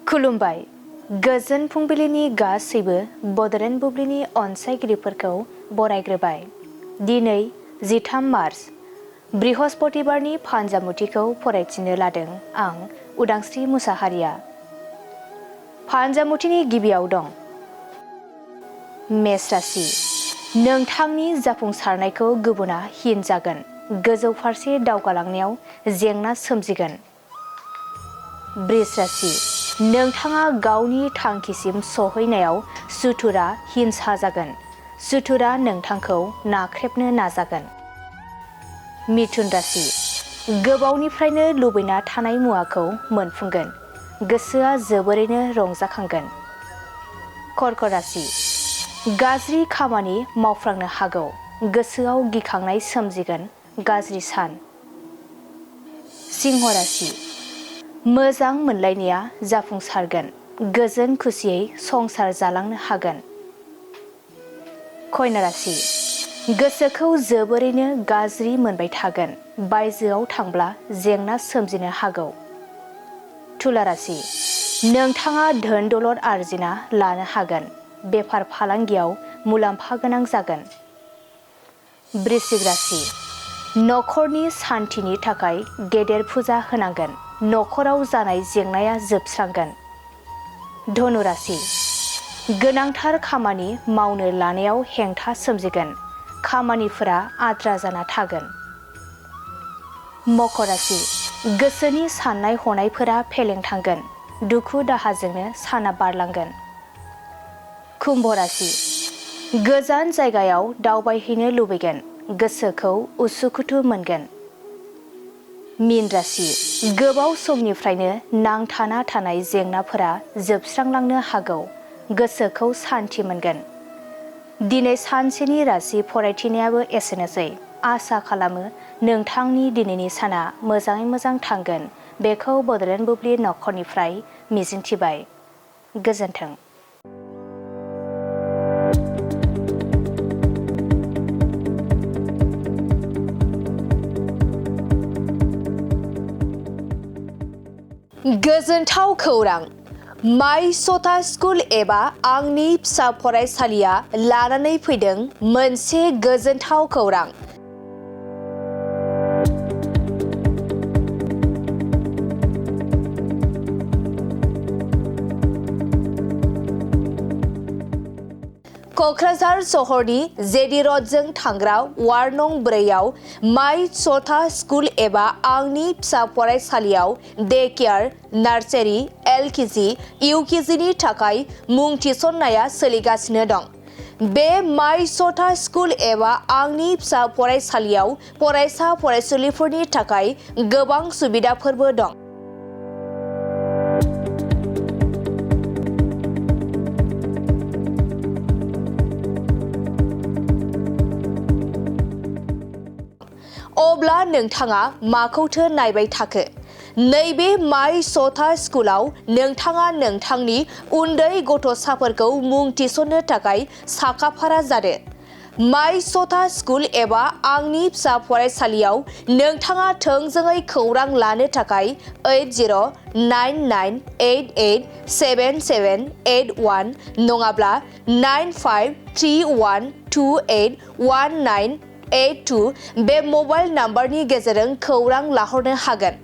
खुलुमबाय गोजोन फुंबिलिनि गासैबो बड'लेण्ड बुब्लिनि अनसायगिरिफोरखौ बरायग्रोबाय। दिनै 13 मार्च बृहस्पतिबारनि फानजामुथिखौ फरायथिनो लादों आं उदांस्रि मुसाहारिया। फानजामुथिनि गिबियाव दं मेष राशि। नोंथांनि जाफुंसारनायखौ गुबुना हिन जागोन। गोजौ फारसे दावगालांनायाव जेंना सोमजिगोन। वृष राशि। नोंथाङा गावनि थांखिसिम सहैनायाव सुथुरा हिंसा जागोन। सुथुरा नोंथांखौ नाख्रेबनो नाजागोन। मिथुन राशि। गोबावनिफ्रायनो लुबैना थानाय मुवाखौ मोनफुंगोन। गोसोआ जोबोरैनो रंजाखांगोन। कर्क राशि। गाज्रि खामानि मावफ्लांनो हागौ। गोसोआव गिखांनाय सोमजिगोन। गाज्रि सान। सिंह राशि। मोजां मोनलायनाया जाफुंसारगोन। गोजोन खुसियै संसार जालांनो हागोन। कन्या राशि। गोसोखौ जोबोरैनो गाज्रि मोनबाय थागोन। बायजोआव थांब्ला जेंना सोमजिनो हागौ। तुला राशि। नोंथाङा धोन दौलत आरजिना लानो हागोन। बेफार फालांगियाव मुलाम्फा गोनां जागोन। वृश्चिक राशि। नखरनि सान्थिनि थाखाय गेदेर फुजा होनांगोन। नखराव जानाय जेंनाया जोबस्रांगोन। धनु राशि। गोनांथार खामानि मावनो लानायाव हेंथा सोमजिगोन। खामानिफोरा आद्रा जाना थागोन। मकर राशि। गोसोनि साननाय हनायफोरा फेलें थांगोन। दुखु दाहाजोंनो साना बारलांगोन। कुम्भ राशि। गोजान जायगायाव दावबायहैनो लुबैगोन। गोसोखौ उसुखुथु मोनगोन। मीन राशि। गोबाव समनिफ्रायनो नांथाना थानाय जेंनाफोरा जोबस्रांलांनो हागौ। गोसोखौ सान्थि मोनगोन। दिनै सानसेनि राशि फरायथिनायाबो एसेनोसै। आसा खालामो नोंथांनि दिनैनि साना मोजाङै मोजां थांगोन। बेखौ बड'लेण्ड बुब्लि नखरनिफ्राय मिजिंथिबाय। गोजोन्थों। गोजोनथाव खौरां। माय सथा स्कुल एबा आंनि फिसा फरायसालिया लानानै फैदों मोनसे गोजोनथाव खौरां। क'क्राझार सहरनि जेडि रडजों थांग्रा वार्ड नं 4 आव माय सथा स्कुल एबा आंनि फिसा फरायसालियाव day care, nursery, LKG, UKG नि थाखाय मुं थिसननाया सोलिगासिनो दं। बे माय सथा स्कुल एबा आंनि फिसा फरायसालियाव फरायसा फरायसुलिफोरनि थाखाय गोबां सुबिदाफोरबो दं। अब्ला नोंथाङा माखौथो नायबाय थाखो? नैबे माय सथा स्कुलाव नोंथाङा नोंथांनि उन्दै गथ'साफोरखौ मुं थिसननो थाखाय साखाफारा जादो। माय सथा स्कुल एबा आंनि फिसा फरायसालियाव नोंथाङा थोंजोङै खौरां लानो थाखाय 8099887781 नङाब्ला 9531281982 बे मबाइल नाम्बारनि गेजेरजों खौरां लाहरनो हागोन।